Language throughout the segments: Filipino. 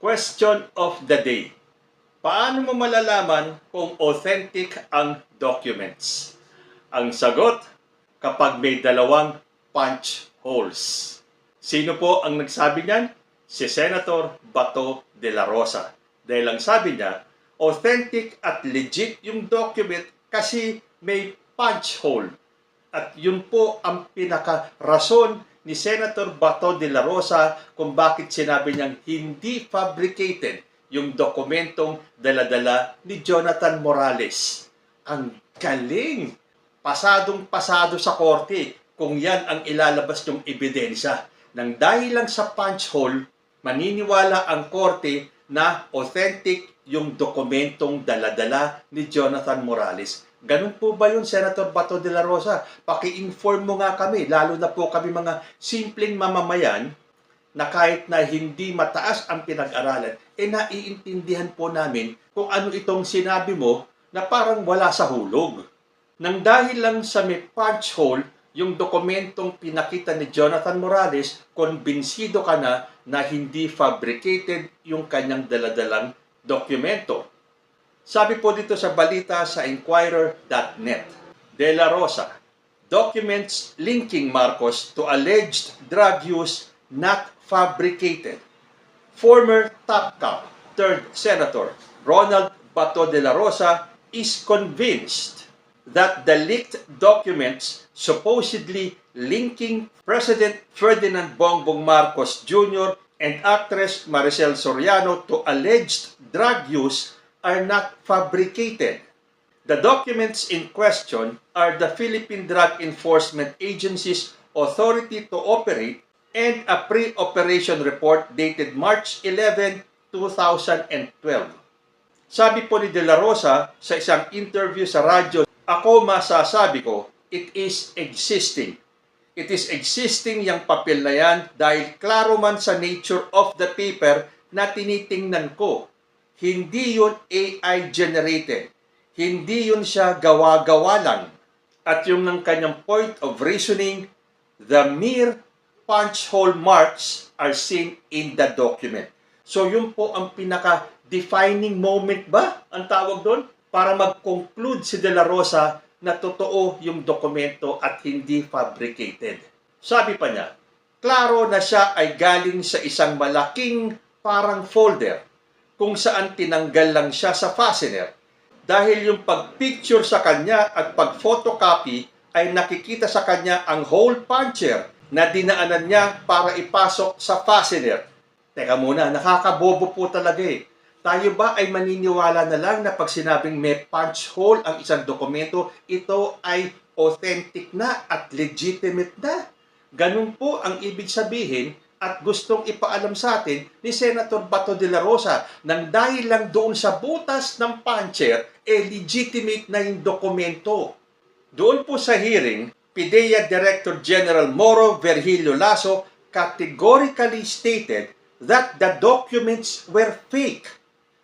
Question of the day. Paano mo malalaman kung authentic ang documents? Ang sagot, kapag may dalawang punch holes. Sino po ang nagsabi niyan? Si Senator Bato de la Rosa. Dahil ang sabi niya, authentic at legit yung document kasi may punch hole. At yun po ang pinaka-rason ni Senator Bato de la Rosa kung bakit sinabi niyang hindi fabricated yung dokumentong dala-dala ni Jonathan Morales. Ang galing! Pasadong-pasado sa korte kung yan ang ilalabas yung ebidensya. Nang dahil lang sa punch hole, maniniwala ang korte na authentic yung dokumentong dala-dala ni Jonathan Morales. Ganun po ba yun, Senator Bato de la Rosa? Paki-inform mo nga kami, lalo na po kami mga simpleng mamamayan na kahit na hindi mataas ang pinag-aralan, naiintindihan po namin kung ano itong sinabi mo na parang wala sa hulog. Nang dahil lang sa may punch hole, yung dokumentong pinakita ni Jonathan Morales, konbinsido ka na hindi fabricated yung kanyang daladalang dokumento. Sabi po dito sa balita sa Inquirer.net, De La Rosa, documents linking Marcos to alleged drug use not fabricated. Former top cop, 3rd Senator Ronald Bato de la Rosa is convinced that the leaked documents supposedly linking President Ferdinand Bongbong Marcos Jr. and actress Maricel Soriano to alleged drug use are not fabricated. The documents in question are the Philippine Drug Enforcement Agency's authority to operate and a pre-operation report dated March 11, 2012. Sabi po ni De La Rosa sa isang interview sa radyo, ako masasabi ko, it is existing. It is existing yung papel na yan dahil klaro man sa nature of the paper na tinitingnan ko. Hindi yun AI generated. Hindi yun siya gawa-gawa lang. At yung ng kanyang point of reasoning, the mere punch hole marks are seen in the document. So yun po ang pinaka-defining moment ba? Ang tawag doon? Para mag-conclude si De La Rosa na totoo yung dokumento at hindi fabricated. Sabi pa niya, klaro na siya ay galing sa isang malaking parang folder kung saan tinanggal lang siya sa fastener. Dahil yung pag-picture sa kanya at pag-photocopy ay nakikita sa kanya ang hole puncher na dinaanan niya para ipasok sa fastener. Teka muna, nakakabobo po talaga eh. Tayo ba ay maniniwala na lang na pag sinabing may punch hole ang isang dokumento, ito ay authentic na at legitimate na? Ganun po ang ibig sabihin at gustong ipaalam sa atin ni Senator Bato de la Rosa nang dahil lang doon sa butas ng puncher, legitimate na yung dokumento. Doon po sa hearing, PIDEA Director General Moro Virgilio Lasso categorically stated that the documents were fake.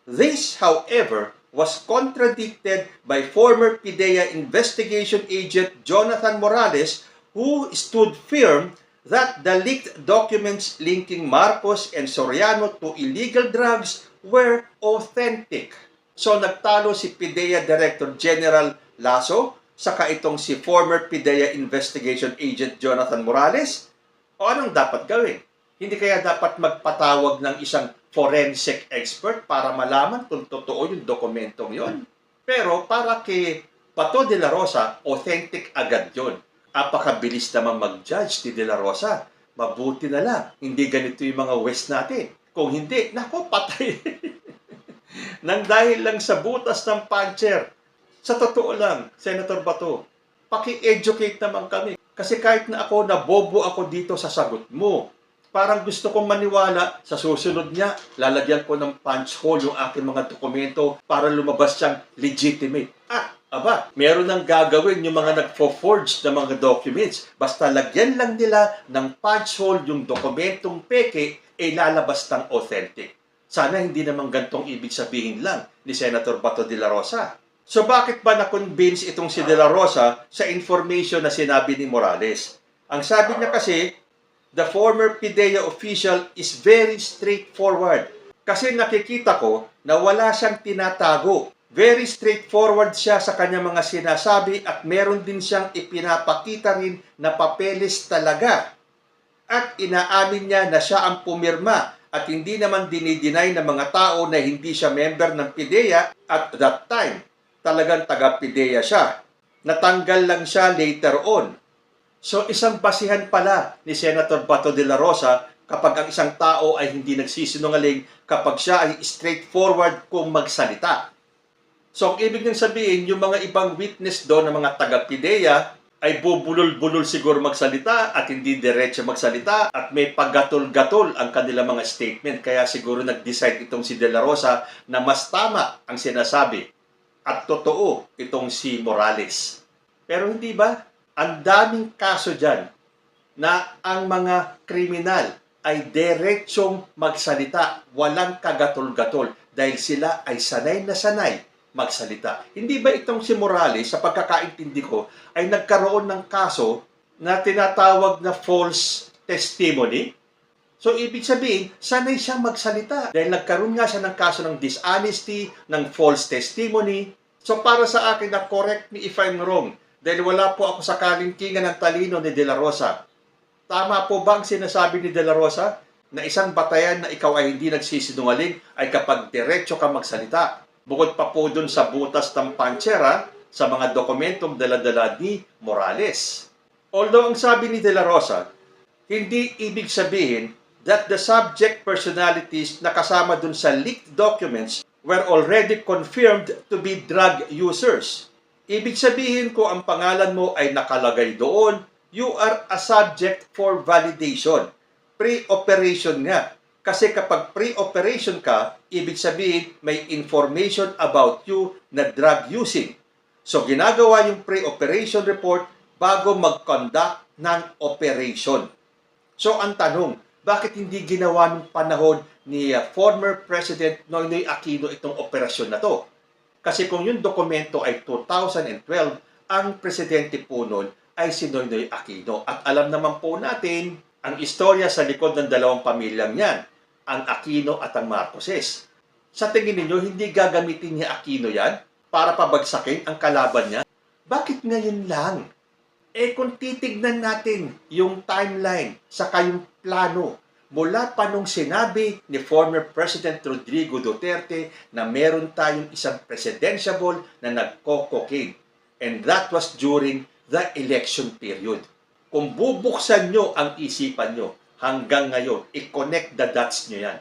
This, however, was contradicted by former PIDEA investigation agent Jonathan Morales, who stood firm that the leaked documents linking Marcos and Soriano to illegal drugs were authentic. So nagtalo si PIDEA Director General Lasso, saka itong si former PIDEA investigation agent Jonathan Morales. O anong dapat gawin? Hindi kaya dapat magpatawag ng isang forensic expert para malaman kung totoo yung dokumentong yon? Pero para kay Bato de la Rosa, authentic agad yon. Apakabilis naman mag-judge ni De La Rosa. Mabuti na lang, hindi ganito yung mga West natin. Kung hindi, nako, patay. Nang dahil lang sa butas ng puncher. Sa totoo lang, Senator Bato, paki-educate naman kami. Kasi kahit na ako, nabobo ako dito sa sagot mo. Parang gusto kong maniwala sa susunod niya, lalagyan ko ng punch hole yung aking mga dokumento para lumabas siyang legitimate. Aba, meron nang gagawin yung mga nagfo-forge ng mga documents. Basta lagyan lang nila ng punch hole yung dokumentong peke, lalabas ng authentic. Sana hindi naman gantong ibig sabihin lang ni Senator Bato de la Rosa. So bakit ba na-convince itong si De La Rosa sa information na sinabi ni Morales? Ang sabi niya kasi, the former PIDEA official is very straightforward. Kasi nakikita ko na wala siyang tinatago. Very straightforward siya sa kanyang mga sinasabi at meron din siyang ipinapakita rin na papeles talaga. At inaamin niya na siya ang pumirma at hindi naman dinideny ng mga tao na hindi siya member ng PIDEA at that time. Talagang taga-PIDEA siya. Natanggal lang siya later on. So isang basihan pala ni Senator Bato de la Rosa kapag ang isang tao ay hindi nagsisinungaling kapag siya ay straightforward kung magsalita. So ang ibig niyang sabihin, yung mga ibang witness doon ng mga taga-PIDEA ay bubulol-bulol siguro magsalita at hindi diretso magsalita at may paggatol-gatol ang kanilang mga statement. Kaya siguro nag-decide itong si De La Rosa na mas tama ang sinasabi at totoo itong si Morales. Pero hindi ba? Ang daming kaso dyan na ang mga kriminal ay diretsong magsalita, walang kagatol-gatol dahil sila ay sanay na sanay magsalita. Hindi ba itong si Morales, sa pagkakaintindi ko, ay nagkaroon ng kaso na tinatawag na false testimony? So, ibig sabihin, sanay siyang magsalita. Dahil nagkaroon nga siya ng kaso ng dishonesty, ng false testimony. So, para sa akin, na correct me if I'm wrong. Dahil wala po ako sa kalingkingan ng talino ni De La Rosa. Tama po ba ang sinasabi ni De La Rosa na isang batayan na ikaw ay hindi nagsisinungaling ay kapag diretso ka magsalita? Bukod pa po dun sa butas ng pantsera sa mga dokumentong dala-dala ni Morales. Although ang sabi ni De La Rosa, hindi ibig sabihin that the subject personalities na kasama dun sa leaked documents were already confirmed to be drug users. Ibig sabihin ko ang pangalan mo ay nakalagay doon, you are a subject for validation. Pre-operation nga. Kasi kapag pre-operation ka, ibig sabihin may information about you na drug using. So ginagawa yung pre-operation report bago mag-conduct ng operation. So ang tanong, bakit hindi ginawa nung panahon ni former President Noynoy Aquino itong operasyon na to? Kasi kung yung dokumento ay 2012, ang presidente po nun ay si Noynoy Aquino. At alam naman po natin ang istorya sa likod ng dalawang pamilyang yan, ang Aquino at ang Marcoses. Sa tingin ninyo, hindi gagamitin ni Aquino yan para pabagsakin ang kalaban niya? Bakit ngayon lang? Kung titignan natin yung timeline sa kayong plano, mula pa nung sinabi ni former President Rodrigo Duterte na meron tayong isang presidentiable na nagko-cocaine. And that was during the election period. Kung bubuksan nyo ang isipan nyo hanggang ngayon, i-connect the dots nyo yan.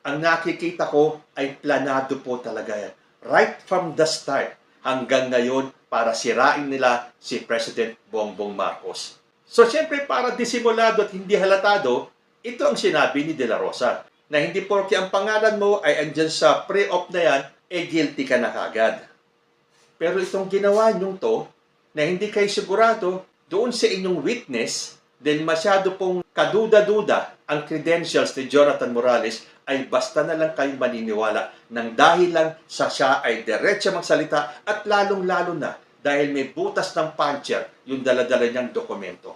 Ang nakikita ko ay planado po talaga yan. Right from the start hanggang ngayon para sirain nila si President Bongbong Marcos. So siyempre para disimulado at hindi halatado, ito ang sinabi ni De La Rosa na hindi porke ang pangalan mo ay andyan sa pre-op na yan, guilty ka na kagad. Pero itong ginawa nyong to, na hindi kayo sigurado doon sa inyong witness, then masyado pong kaduda-duda ang credentials ni Jonathan Morales, ay basta na lang kayong maniniwala nang dahil lang sa siya ay diretso magsalita at lalong-lalo na dahil may butas ng puncher yung daladala niyang dokumento.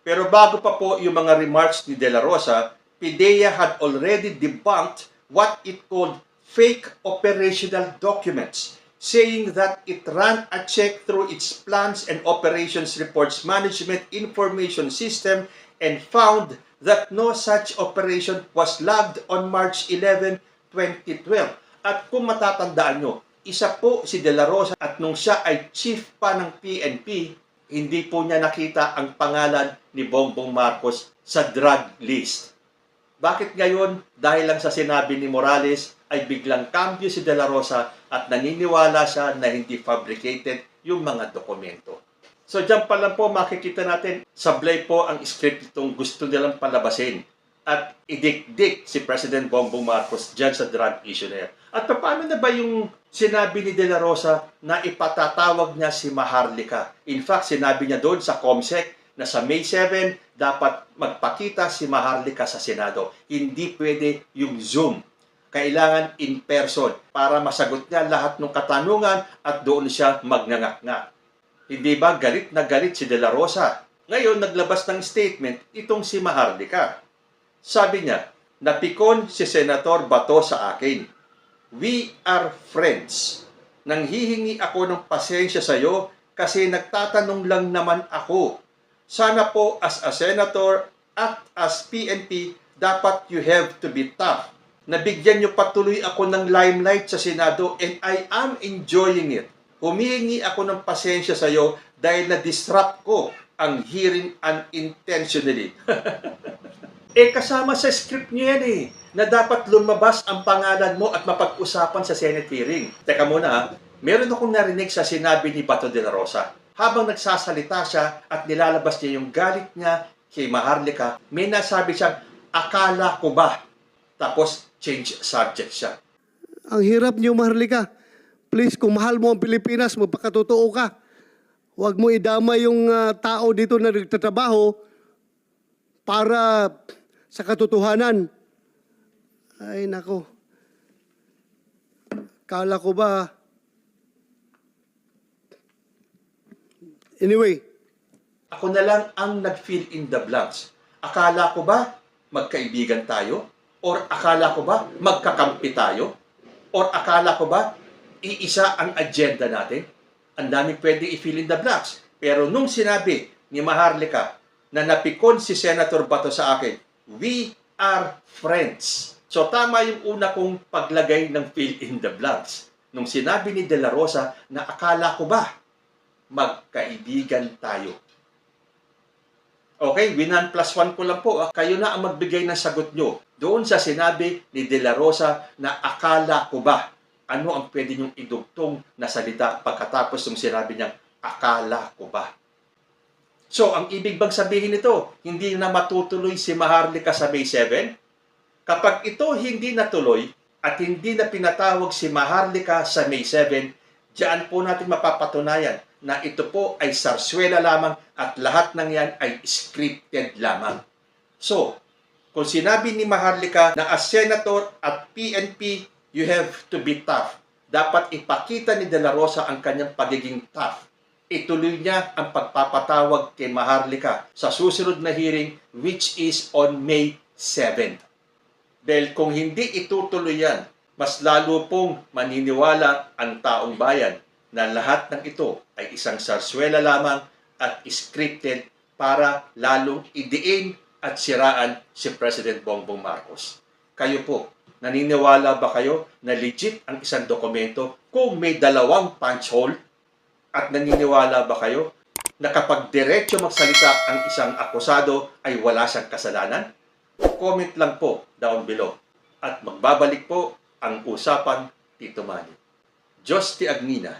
Pero bago pa po yung mga remarks ni De La Rosa, PIDEA had already debunked what it called fake operational documents, saying that it ran a check through its plans and operations reports management information system and found that no such operation was logged on March 11, 2012. At kung matatandaan nyo, isa po si De La Rosa at nung siya ay chief pa ng PNP, hindi po niya nakita ang pangalan ni Bongbong Marcos sa drug list. Bakit ngayon, dahil lang sa sinabi ni Morales, ay biglang cambio si De La Rosa at naniniwala siya na hindi fabricated yung mga dokumento. So dyan pa lang po makikita natin, sablay po ang script itong gusto nilang palabasin at idikdik si President Bongbong Marcos dyan sa drug issue na yan. At paano na ba yung sinabi ni De La Rosa na ipatatawag niya si Maharlika? In fact, sinabi niya doon sa COMSEC na sa May 7, dapat magpakita si Maharlika sa Senado. Hindi pwede yung Zoom. Kailangan in person para masagot niya lahat ng katanungan at doon siya magnangak-ngak. Hindi ba galit na galit si De La Rosa? Ngayon, naglabas ng statement itong si Maharlika. Sabi niya, Napikon si Senator Bato sa akin. We are friends. Nanghihingi ako ng pasensya sa iyo kasi nagtatanong lang naman ako. Sana po as a senator at as PNP, dapat you have to be tough. Nabigyan niyo patuloy ako ng limelight sa Senado and I am enjoying it. Humihingi ako ng pasensya sa iyo dahil na-disrupt ko ang hearing unintentionally. Kasama sa script niyo yan na dapat lumabas ang pangalan mo at mapag-usapan sa Senate hearing. Teka muna meron akong narinig sa sinabi ni Bato de la Rosa. Habang nagsasalita siya at nilalabas niya yung galit niya kay Maharlika, may nasabi siyang, akala ko ba? Tapos, change subject siya. Ang hirap niyo, Maharlika. Please, kung mahal mo ang Pilipinas, magpakatotoo ka. Huwag mo idama yung tao dito na nagtatrabaho para sa katotohanan. Ay, nako. Kala ko ba? Anyway. Ako na lang ang nag-fill in the blanks. Akala ko ba magkaibigan tayo? Or akala ko ba magkakampi tayo? Or akala ko ba iisa ang agenda natin? Ang daming pwede i-fill in the blanks. Pero nung sinabi ni Maharlika na napikon si Senator Bato sa akin, we are friends. So tama yung una kong paglagay ng fill in the blanks. Nung sinabi ni De La Rosa na akala ko ba magkaibigan tayo. Okay, 1+1 ko lang po. Kayo na ang magbigay ng sagot nyo doon sa sinabi ni De La Rosa na akala ko ba. Ano ang pwede nyong idugtong na salita pagkatapos ng sinabi niyang akala ko ba? So, ang ibig bang sabihin nito, hindi na matutuloy si Maharlika sa May 7? Kapag ito hindi natuloy at hindi na pinatawag si Maharlika sa May 7, diyan po natin mapapatunayan na ito po ay sarswela lamang at lahat ng yan ay scripted lamang. So, kung sinabi ni Maharlika na as senator at PNP, you have to be tough. Dapat ipakita ni De La Rosa ang kanyang pagiging tough. Ituloy niya ang pagpapatawag kay Maharlika sa susunod na hearing which is on May 7. Dahil kung hindi itutuloy yan, mas lalo pong maniniwala ang taong bayan na lahat ng ito ay isang sarswela lamang at scripted para lalong idiin at siraan si President Bongbong Marcos. Kayo po, naniniwala ba kayo na legit ang isang dokumento kung may dalawang punch hole? At naniniwala ba kayo na kapag diretso magsalita ang isang akusado ay wala siyang kasalanan? Comment lang po down below. At magbabalik po ang usapan Tito Manny. Diyos ti Agnina.